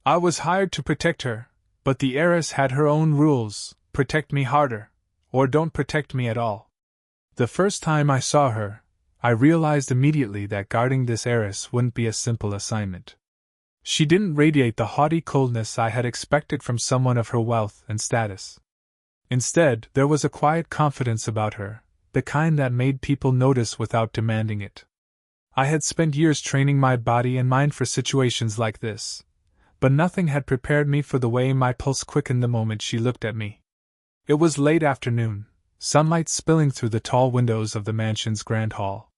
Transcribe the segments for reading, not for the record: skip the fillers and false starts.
I was hired to protect her, but the heiress had her own rules: protect me harder, or don't protect me at all. The first time I saw her, I realized immediately that guarding this heiress wouldn't be a simple assignment. She didn't radiate the haughty coldness I had expected from someone of her wealth and status. Instead, there was a quiet confidence about her, the kind that made people notice without demanding it. I had spent years training my body and mind for situations like this, but nothing had prepared me for the way my pulse quickened the moment she looked at me. It was late afternoon, sunlight spilling through the tall windows of the mansion's grand hall.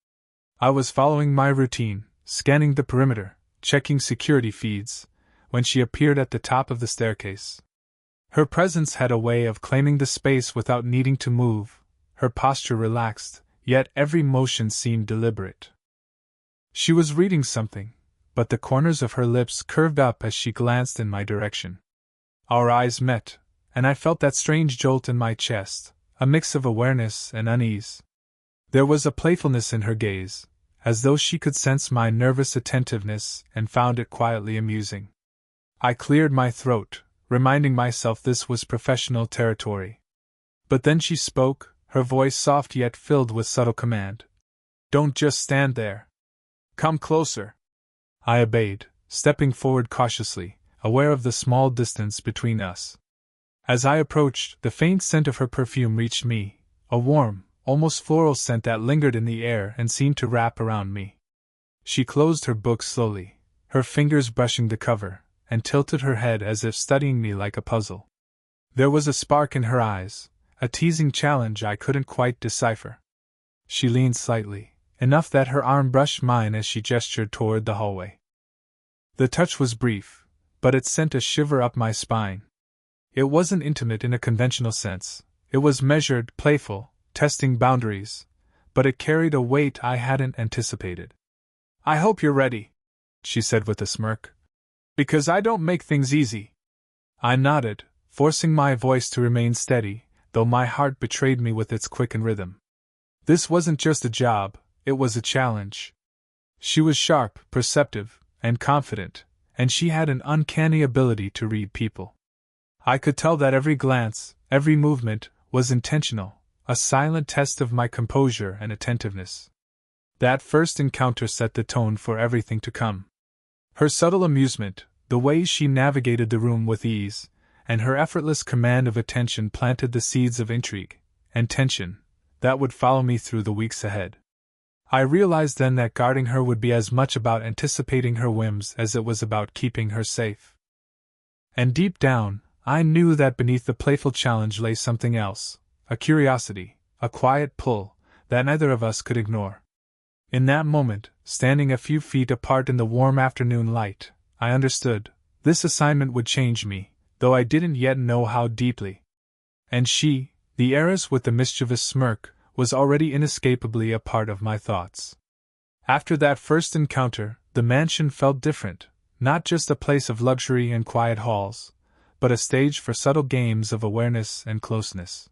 I was following my routine, scanning the perimeter, checking security feeds, when she appeared at the top of the staircase. Her presence had a way of claiming the space without needing to move, her posture relaxed, yet every motion seemed deliberate. She was reading something, but the corners of her lips curved up as she glanced in my direction. Our eyes met, and I felt that strange jolt in my chest, a mix of awareness and unease. There was a playfulness in her gaze, as though she could sense my nervous attentiveness and found it quietly amusing. I cleared my throat, reminding myself this was professional territory. But then she spoke, her voice soft yet filled with subtle command. "Don't just stand there. Come closer." I obeyed, stepping forward cautiously, aware of the small distance between us. As I approached, the faint scent of her perfume reached me, a warm, almost floral scent that lingered in the air and seemed to wrap around me. She closed her book slowly, her fingers brushing the cover, and tilted her head as if studying me like a puzzle. There was a spark in her eyes, a teasing challenge I couldn't quite decipher. She leaned slightly, enough that her arm brushed mine as she gestured toward the hallway. The touch was brief, but it sent a shiver up my spine. It wasn't intimate in a conventional sense, it was measured, playful, testing boundaries, but it carried a weight I hadn't anticipated. "I hope you're ready," she said with a smirk. "Because I don't make things easy." I nodded, forcing my voice to remain steady, though my heart betrayed me with its quickened rhythm. This wasn't just a job, it was a challenge. She was sharp, perceptive, and confident, and she had an uncanny ability to read people. I could tell that every glance, every movement, was intentional, a silent test of my composure and attentiveness. That first encounter set the tone for everything to come. Her subtle amusement, the way she navigated the room with ease, and her effortless command of attention planted the seeds of intrigue and tension that would follow me through the weeks ahead. I realized then that guarding her would be as much about anticipating her whims as it was about keeping her safe. And deep down, I knew that beneath the playful challenge lay something else, a curiosity, a quiet pull, that neither of us could ignore. In that moment, standing a few feet apart in the warm afternoon light, I understood, this assignment would change me, though I didn't yet know how deeply. And she, the heiress with the mischievous smirk, was already inescapably a part of my thoughts. After that first encounter, the mansion felt different, not just a place of luxury and quiet halls, but a stage for subtle games of awareness and closeness.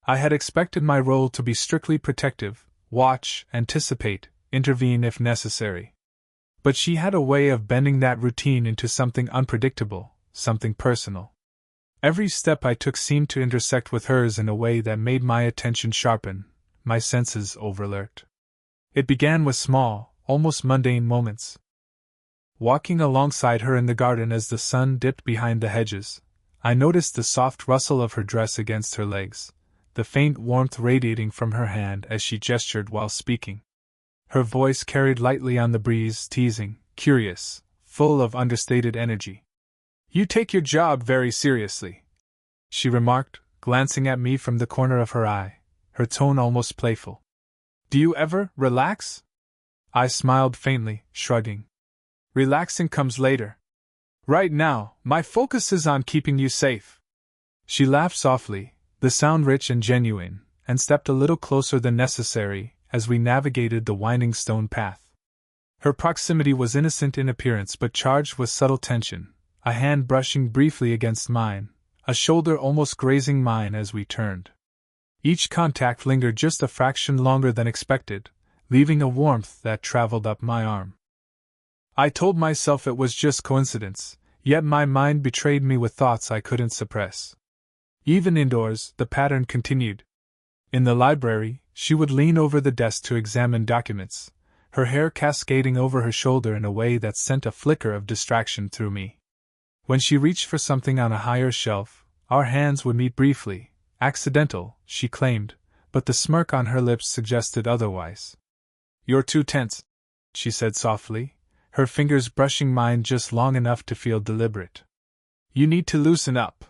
I had expected my role to be strictly protective, watch, anticipate, intervene if necessary. But she had a way of bending that routine into something unpredictable, something personal. Every step I took seemed to intersect with hers in a way that made my attention sharpen, my senses over-alert. It began with small, almost mundane moments. Walking alongside her in the garden as the sun dipped behind the hedges, I noticed the soft rustle of her dress against her legs, the faint warmth radiating from her hand as she gestured while speaking. Her voice carried lightly on the breeze, teasing, curious, full of understated energy. "You take your job very seriously," she remarked, glancing at me from the corner of her eye, her tone almost playful. "Do you ever relax?" I smiled faintly, shrugging. "Relaxing comes later. Right now, my focus is on keeping you safe." She laughed softly, the sound rich and genuine, and stepped a little closer than necessary as we navigated the winding stone path. Her proximity was innocent in appearance but charged with subtle tension, a hand brushing briefly against mine, a shoulder almost grazing mine as we turned. Each contact lingered just a fraction longer than expected, leaving a warmth that traveled up my arm. I told myself it was just coincidence, Yet my mind betrayed me with thoughts I couldn't suppress. Even indoors, the pattern continued. In the library, she would lean over the desk to examine documents, her hair cascading over her shoulder in a way that sent a flicker of distraction through me. When she reached for something on a higher shelf, our hands would meet briefly. Accidental, she claimed, but the smirk on her lips suggested otherwise. "You're too tense," she said softly, her fingers brushing mine just long enough to feel deliberate. "You need to loosen up."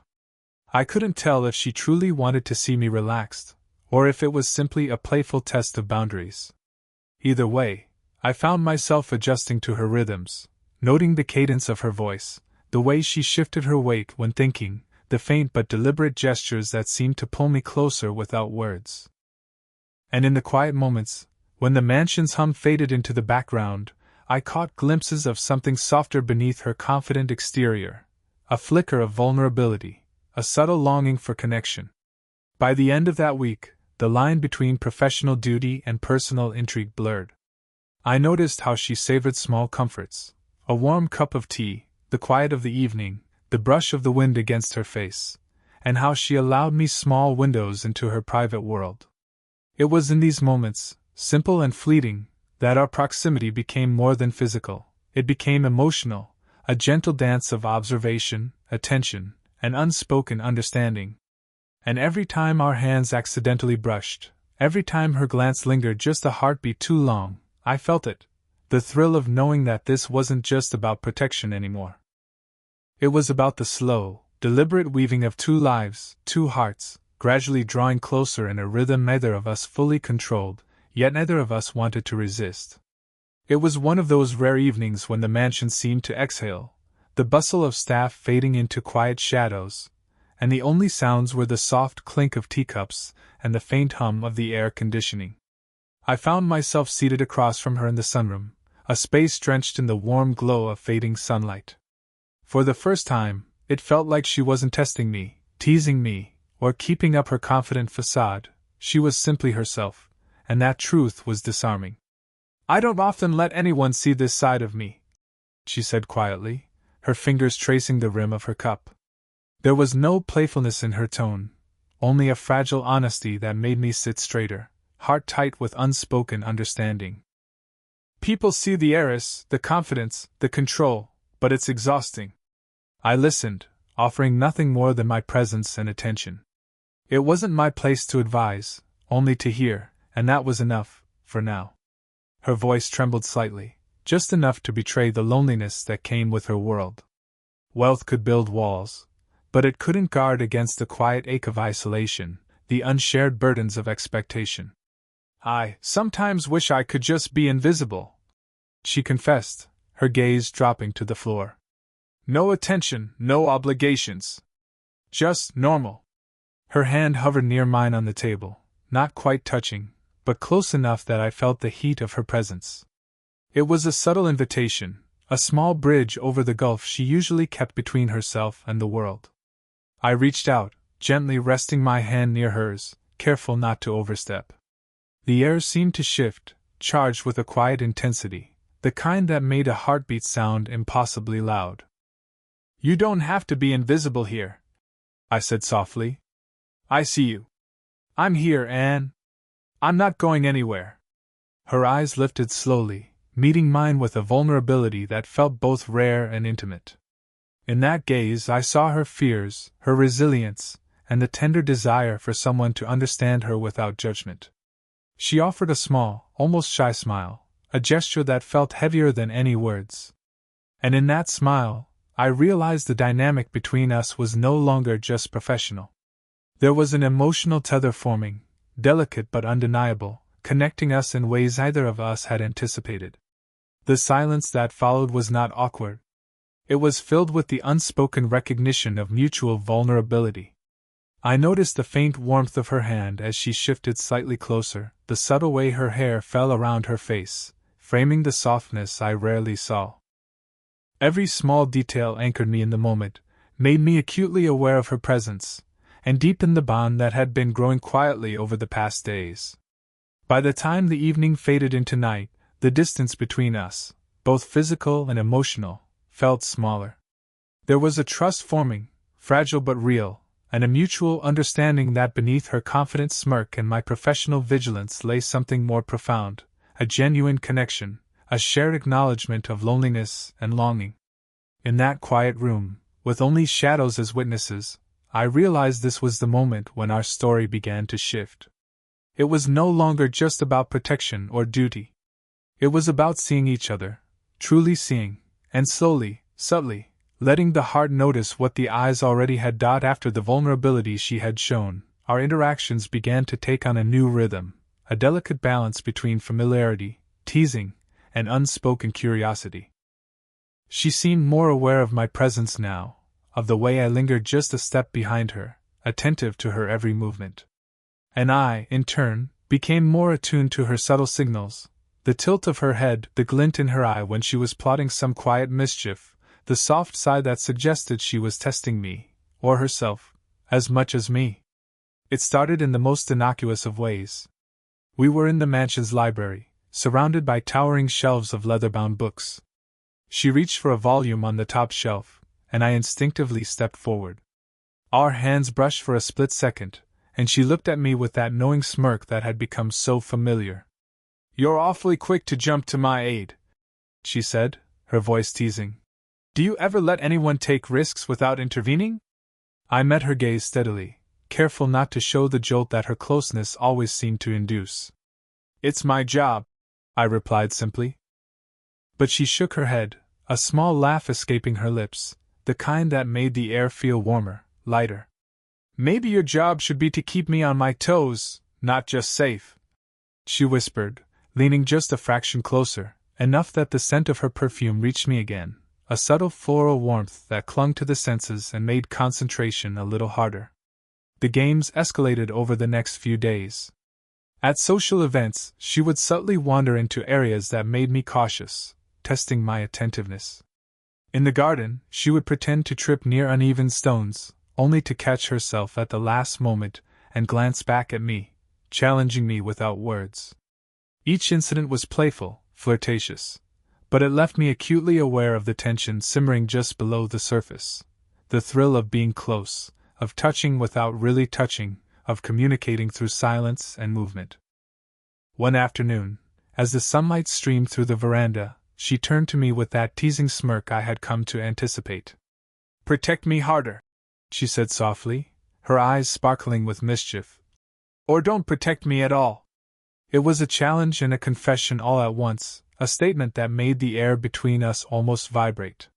I couldn't tell if she truly wanted to see me relaxed, or if it was simply a playful test of boundaries. Either way, I found myself adjusting to her rhythms, noting the cadence of her voice, the way she shifted her weight when thinking, the faint but deliberate gestures that seemed to pull me closer without words. And in the quiet moments, when the mansion's hum faded into the background, I caught glimpses of something softer beneath her confident exterior, a flicker of vulnerability, a subtle longing for connection. By the end of that week, the line between professional duty and personal intrigue blurred. I noticed how she savored small comforts, a warm cup of tea, the quiet of the evening, the brush of the wind against her face, and how she allowed me small windows into her private world. It was in these moments, simple and fleeting, that our proximity became more than physical. It became emotional, a gentle dance of observation, attention, and unspoken understanding. And every time our hands accidentally brushed, every time her glance lingered just a heartbeat too long, I felt it, the thrill of knowing that this wasn't just about protection anymore. It was about the slow, deliberate weaving of two lives, two hearts, gradually drawing closer in a rhythm neither of us fully controlled, yet neither of us wanted to resist. It was one of those rare evenings when the mansion seemed to exhale, the bustle of staff fading into quiet shadows, and the only sounds were the soft clink of teacups and the faint hum of the air conditioning. I found myself seated across from her in the sunroom, a space drenched in the warm glow of fading sunlight. For the first time, it felt like she wasn't testing me, teasing me, or keeping up her confident facade. She was simply herself, and that truth was disarming. "I don't often let anyone see this side of me," she said quietly, her fingers tracing the rim of her cup. There was no playfulness in her tone, only a fragile honesty that made me sit straighter, heart tight with unspoken understanding. "People see the heiress, the confidence, the control, but it's exhausting." I listened, offering nothing more than my presence and attention. It wasn't my place to advise, only to hear, and that was enough, for now. Her voice trembled slightly, just enough to betray the loneliness that came with her world. Wealth could build walls, but it couldn't guard against the quiet ache of isolation, the unshared burdens of expectation. "I sometimes wish I could just be invisible," she confessed, her gaze dropping to the floor. "No attention, no obligations. Just normal." Her hand hovered near mine on the table, not quite touching, but close enough that I felt the heat of her presence. It was a subtle invitation, a small bridge over the gulf she usually kept between herself and the world. I reached out, gently resting my hand near hers, careful not to overstep. The air seemed to shift, charged with a quiet intensity, the kind that made a heartbeat sound impossibly loud. "You don't have to be invisible here," I said softly. "I see you. I'm here, and I'm not going anywhere." Her eyes lifted slowly, meeting mine with a vulnerability that felt both rare and intimate. In that gaze I saw her fears, her resilience, and the tender desire for someone to understand her without judgment. She offered a small, almost shy smile, a gesture that felt heavier than any words. And in that smile, I realized the dynamic between us was no longer just professional. There was an emotional tether forming, delicate but undeniable, connecting us in ways neither of us had anticipated. The silence that followed was not awkward. It was filled with the unspoken recognition of mutual vulnerability. I noticed the faint warmth of her hand as she shifted slightly closer, the subtle way her hair fell around her face, framing the softness I rarely saw. Every small detail anchored me in the moment, made me acutely aware of her presence, and deepened the bond that had been growing quietly over the past days. By the time the evening faded into night, the distance between us, both physical and emotional, felt smaller. There was a trust forming, fragile but real, and a mutual understanding that beneath her confident smirk and my professional vigilance lay something more profound, a genuine connection, a shared acknowledgement of loneliness and longing. In that quiet room, with only shadows as witnesses, I realized this was the moment when our story began to shift. It was no longer just about protection or duty. It was about seeing each other, truly seeing, and slowly, subtly, letting the heart notice what the eyes already had. After the vulnerability she had shown, our interactions began to take on a new rhythm, a delicate balance between familiarity, teasing, and unspoken curiosity. She seemed more aware of my presence now, of the way I lingered just a step behind her, attentive to her every movement. And I, in turn, became more attuned to her subtle signals, the tilt of her head, the glint in her eye when she was plotting some quiet mischief, the soft sigh that suggested she was testing me, or herself, as much as me. It started in the most innocuous of ways. We were in the mansion's library, surrounded by towering shelves of leather-bound books. She reached for a volume on the top shelf, and I instinctively stepped forward. Our hands brushed for a split second, and she looked at me with that knowing smirk that had become so familiar. "You're awfully quick to jump to my aid," she said, her voice teasing. "Do you ever let anyone take risks without intervening?" I met her gaze steadily, careful not to show the jolt that her closeness always seemed to induce. "It's my job," I replied simply. But she shook her head, a small laugh escaping her lips, the kind that made the air feel warmer, lighter. "Maybe your job should be to keep me on my toes, not just safe," she whispered, leaning just a fraction closer, enough that the scent of her perfume reached me again, a subtle floral warmth that clung to the senses and made concentration a little harder. The games escalated over the next few days. At social events, she would subtly wander into areas that made me cautious, testing my attentiveness. In the garden, she would pretend to trip near uneven stones, only to catch herself at the last moment and glance back at me, challenging me without words. Each incident was playful, flirtatious, but it left me acutely aware of the tension simmering just below the surface, the thrill of being close, of touching without really touching, of communicating through silence and movement. One afternoon, as the sunlight streamed through the veranda, she turned to me with that teasing smirk I had come to anticipate. "Protect me harder," she said softly, her eyes sparkling with mischief. "Or don't protect me at all." It was a challenge and a confession all at once, a statement that made the air between us almost vibrate.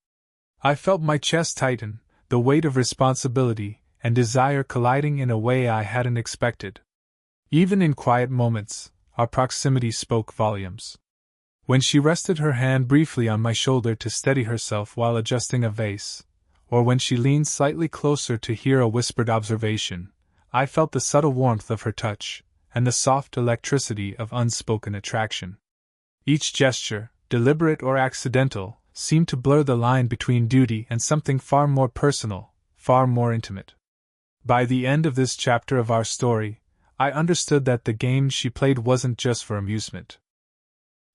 I felt my chest tighten, the weight of responsibility and desire colliding in a way I hadn't expected. Even in quiet moments, our proximity spoke volumes. When she rested her hand briefly on my shoulder to steady herself while adjusting a vase, or when she leaned slightly closer to hear a whispered observation, I felt the subtle warmth of her touch, and the soft electricity of unspoken attraction. Each gesture, deliberate or accidental, seemed to blur the line between duty and something far more personal, far more intimate. By the end of this chapter of our story, I understood that the game she played wasn't just for amusement.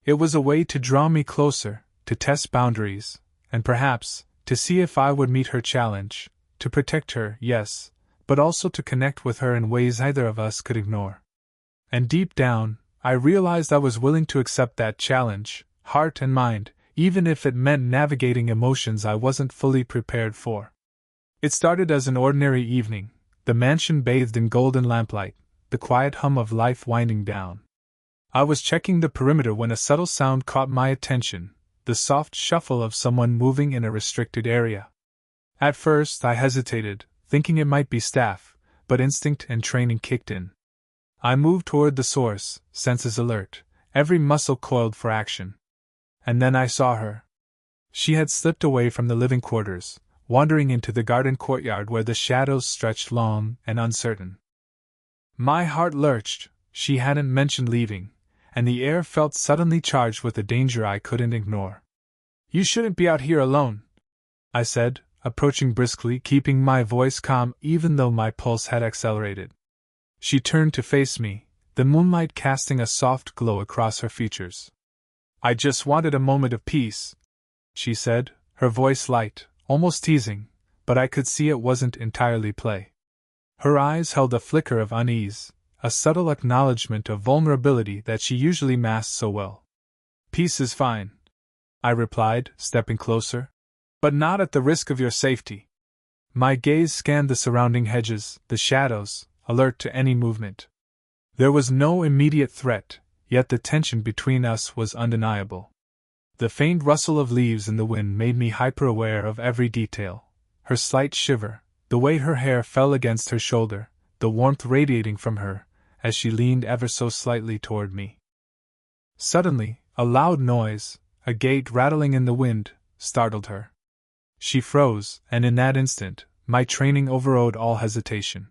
It was a way to draw me closer, to test boundaries, and perhaps, to see if I would meet her challenge, to protect her, yes, but also to connect with her in ways either of us could ignore. And deep down, I realized I was willing to accept that challenge, heart and mind, even if it meant navigating emotions I wasn't fully prepared for. It started as an ordinary evening, the mansion bathed in golden lamplight, the quiet hum of life winding down. I was checking the perimeter when a subtle sound caught my attention, the soft shuffle of someone moving in a restricted area. At first I hesitated, thinking it might be staff, but instinct and training kicked in. I moved toward the source, senses alert, every muscle coiled for action. And then I saw her. She had slipped away from the living quarters, wandering into the garden courtyard where the shadows stretched long and uncertain. My heart lurched. She hadn't mentioned leaving, and the air felt suddenly charged with a danger I couldn't ignore. "You shouldn't be out here alone," I said, approaching briskly, keeping my voice calm even though my pulse had accelerated. She turned to face me, the moonlight casting a soft glow across her features. "I just wanted a moment of peace," she said, her voice light, almost teasing, but I could see it wasn't entirely play. Her eyes held a flicker of unease, a subtle acknowledgement of vulnerability that she usually masked so well. "Peace is fine," I replied, stepping closer. "But not at the risk of your safety." My gaze scanned the surrounding hedges, the shadows, alert to any movement. There was no immediate threat, yet the tension between us was undeniable. The faint rustle of leaves in the wind made me hyper-aware of every detail. Her slight shiver, the way her hair fell against her shoulder, the warmth radiating from her, as she leaned ever so slightly toward me. Suddenly, a loud noise, a gate rattling in the wind, startled her. She froze, and in that instant, my training overrode all hesitation.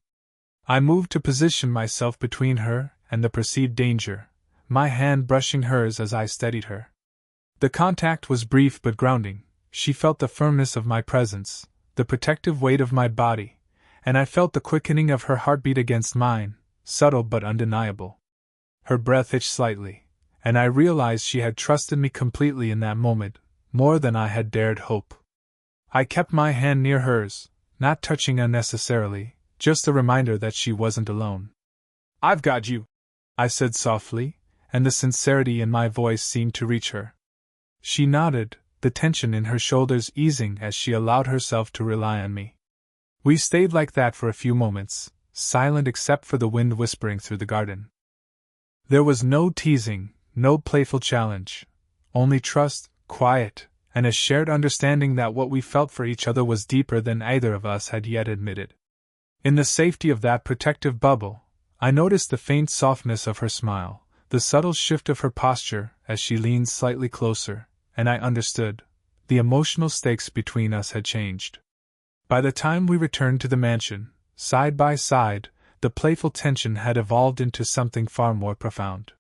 I moved to position myself between her and the perceived danger, my hand brushing hers as I steadied her. The contact was brief but grounding. She felt the firmness of my presence, the protective weight of my body, and I felt the quickening of her heartbeat against mine, subtle but undeniable. Her breath hitched slightly, and I realized she had trusted me completely in that moment, more than I had dared hope. I kept my hand near hers, not touching unnecessarily, just a reminder that she wasn't alone. "I've got you," I said softly, and the sincerity in my voice seemed to reach her. She nodded, the tension in her shoulders easing as she allowed herself to rely on me. We stayed like that for a few moments, silent except for the wind whispering through the garden. There was no teasing, no playful challenge, only trust, quiet, and a shared understanding that what we felt for each other was deeper than either of us had yet admitted. In the safety of that protective bubble, I noticed the faint softness of her smile, the subtle shift of her posture as she leaned slightly closer, and I understood. The emotional stakes between us had changed. By the time we returned to the mansion, side by side, the playful tension had evolved into something far more profound.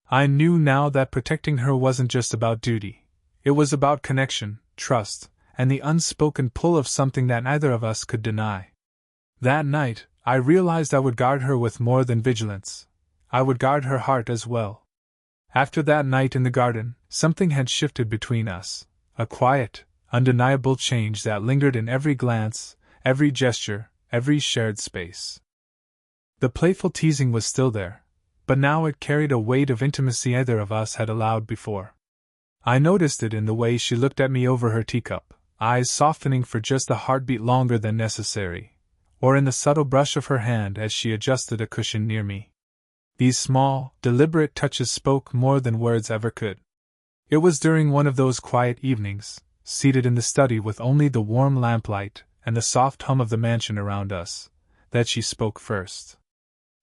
I knew now that protecting her wasn't just about duty. It was about connection, trust, and the unspoken pull of something that neither of us could deny. That night, I realized I would guard her with more than vigilance. I would guard her heart as well. After that night in the garden, something had shifted between us, a quiet, undeniable change that lingered in every glance, every gesture, every shared space. The playful teasing was still there, but now it carried a weight of intimacy neither of us had allowed before. I noticed it in the way she looked at me over her teacup, eyes softening for just a heartbeat longer than necessary, or in the subtle brush of her hand as she adjusted a cushion near me. These small, deliberate touches spoke more than words ever could. It was during one of those quiet evenings, seated in the study with only the warm lamplight and the soft hum of the mansion around us, that she spoke first.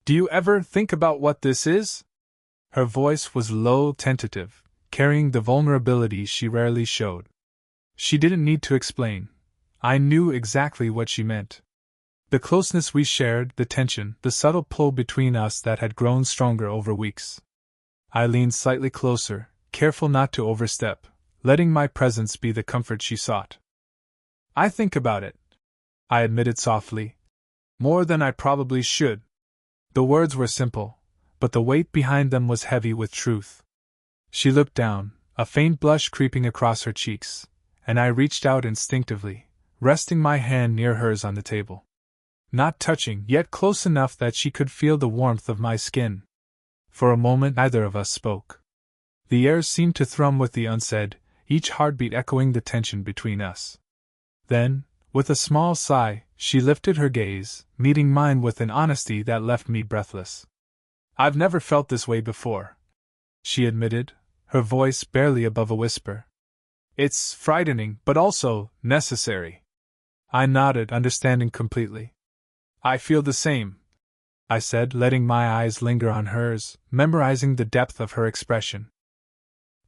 "Do you ever think about what this is?" Her voice was low, tentative, carrying the vulnerability she rarely showed. She didn't need to explain. I knew exactly what she meant. The closeness we shared, the tension, the subtle pull between us that had grown stronger over weeks. I leaned slightly closer, careful not to overstep, letting my presence be the comfort she sought. "I think about it," I admitted softly. "More than I probably should." The words were simple, but the weight behind them was heavy with truth. She looked down, a faint blush creeping across her cheeks, and I reached out instinctively, resting my hand near hers on the table. Not touching, yet close enough that she could feel the warmth of my skin. For a moment neither of us spoke. The air seemed to thrum with the unsaid, each heartbeat echoing the tension between us. Then, with a small sigh, she lifted her gaze, meeting mine with an honesty that left me breathless. "I've never felt this way before," she admitted, her voice barely above a whisper. "It's frightening, but also necessary." I nodded, understanding completely. "I feel the same," I said, letting my eyes linger on hers, memorizing the depth of her expression.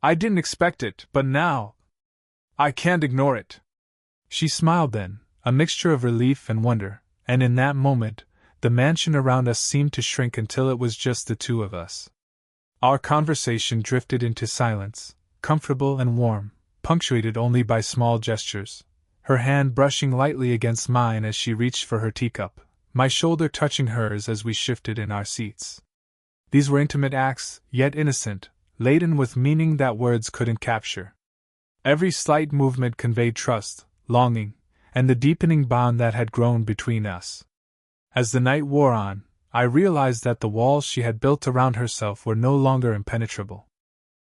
"I didn't expect it, but now I can't ignore it." She smiled then, a mixture of relief and wonder, and in that moment, the mansion around us seemed to shrink until it was just the two of us. Our conversation drifted into silence, comfortable and warm, punctuated only by small gestures, her hand brushing lightly against mine as she reached for her teacup, my shoulder touching hers as we shifted in our seats. These were intimate acts, yet innocent, laden with meaning that words couldn't capture. Every slight movement conveyed trust, longing, and the deepening bond that had grown between us. As the night wore on, I realized that the walls she had built around herself were no longer impenetrable.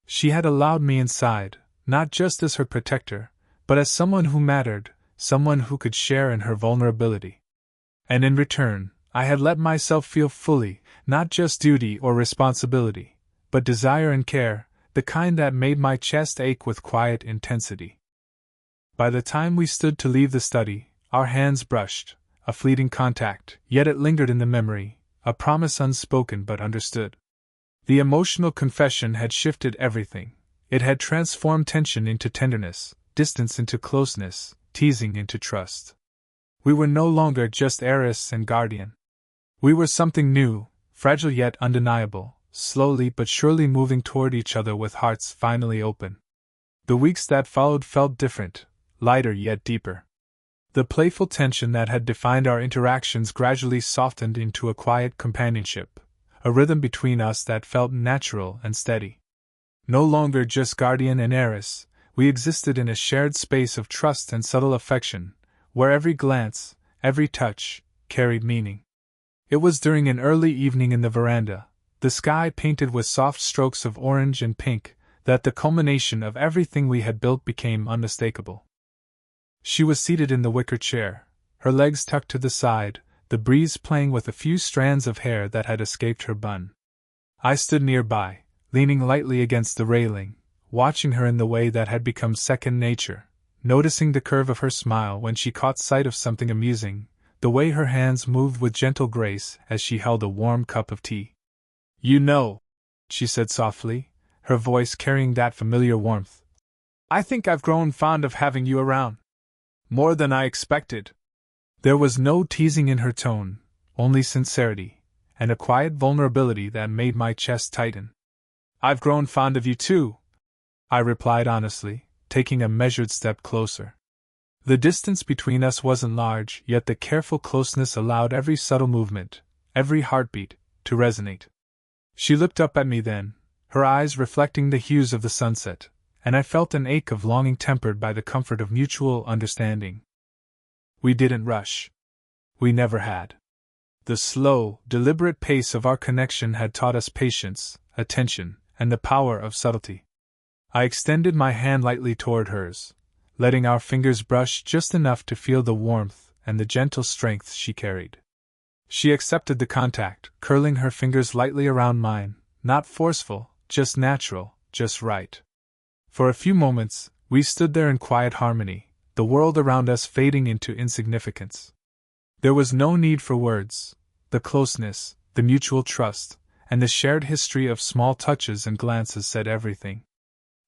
She had allowed me inside, not just as her protector, but as someone who mattered, someone who could share in her vulnerability. And in return, I had let myself feel fully, not just duty or responsibility, but desire and care, the kind that made my chest ache with quiet intensity. By the time we stood to leave the study, our hands brushed, a fleeting contact, yet it lingered in the memory, a promise unspoken but understood. The emotional confession had shifted everything. It had transformed tension into tenderness, distance into closeness, teasing into trust. We were no longer just heiress and guardian. We were something new, fragile yet undeniable, slowly but surely moving toward each other with hearts finally open. The weeks that followed felt different, lighter yet deeper. The playful tension that had defined our interactions gradually softened into a quiet companionship, a rhythm between us that felt natural and steady. No longer just guardian and heiress, we existed in a shared space of trust and subtle affection, where every glance, every touch, carried meaning. It was during an early evening in the veranda, the sky painted with soft strokes of orange and pink, that the culmination of everything we had built became unmistakable. She was seated in the wicker chair, her legs tucked to the side, the breeze playing with a few strands of hair that had escaped her bun. I stood nearby, leaning lightly against the railing, watching her in the way that had become second nature, noticing the curve of her smile when she caught sight of something amusing, the way her hands moved with gentle grace as she held a warm cup of tea. "You know," she said softly, her voice carrying that familiar warmth, "I think I've grown fond of having you around. More than I expected." There was no teasing in her tone, only sincerity, and a quiet vulnerability that made my chest tighten. "I've grown fond of you too," I replied honestly, taking a measured step closer. The distance between us wasn't large, yet the careful closeness allowed every subtle movement, every heartbeat, to resonate. She looked up at me then, her eyes reflecting the hues of the sunset, and I felt an ache of longing tempered by the comfort of mutual understanding. We didn't rush. We never had. The slow, deliberate pace of our connection had taught us patience, attention, and the power of subtlety. I extended my hand lightly toward hers, letting our fingers brush just enough to feel the warmth and the gentle strength she carried. She accepted the contact, curling her fingers lightly around mine, not forceful, just natural, just right. For a few moments, we stood there in quiet harmony, the world around us fading into insignificance. There was no need for words. The closeness, the mutual trust, and the shared history of small touches and glances said everything.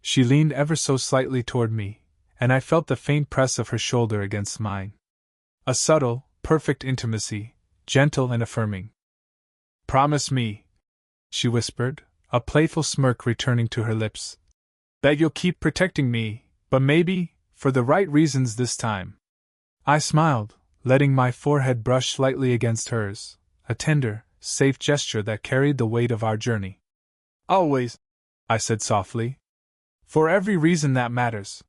She leaned ever so slightly toward me, and I felt the faint press of her shoulder against mine. A subtle, perfect intimacy, gentle and affirming. "Promise me," she whispered, a playful smirk returning to her lips, "that you'll keep protecting me, but maybe, for the right reasons this time." I smiled, letting my forehead brush slightly against hers, a tender, safe gesture that carried the weight of our journey. "Always," I said softly. "For every reason that matters."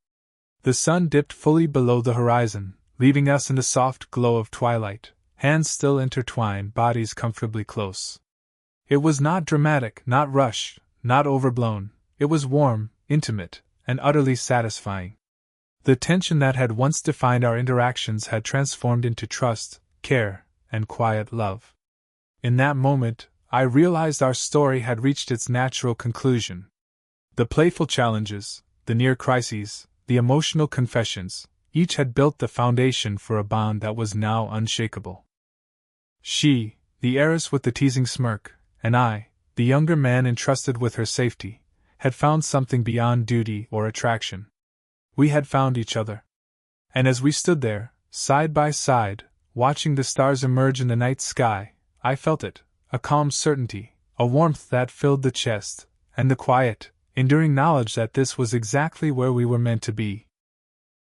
The sun dipped fully below the horizon, leaving us in the soft glow of twilight, hands still intertwined, bodies comfortably close. It was not dramatic, not rushed, not overblown. It was warm, intimate, and utterly satisfying. The tension that had once defined our interactions had transformed into trust, care, and quiet love. In that moment, I realized our story had reached its natural conclusion. The playful challenges, the near crises, the emotional confessions, each had built the foundation for a bond that was now unshakable. She, the heiress with the teasing smirk, and I, the younger man entrusted with her safety, had found something beyond duty or attraction. We had found each other. And as we stood there, side by side, watching the stars emerge in the night sky, I felt it, a calm certainty, a warmth that filled the chest, and the quiet, enduring knowledge that this was exactly where we were meant to be.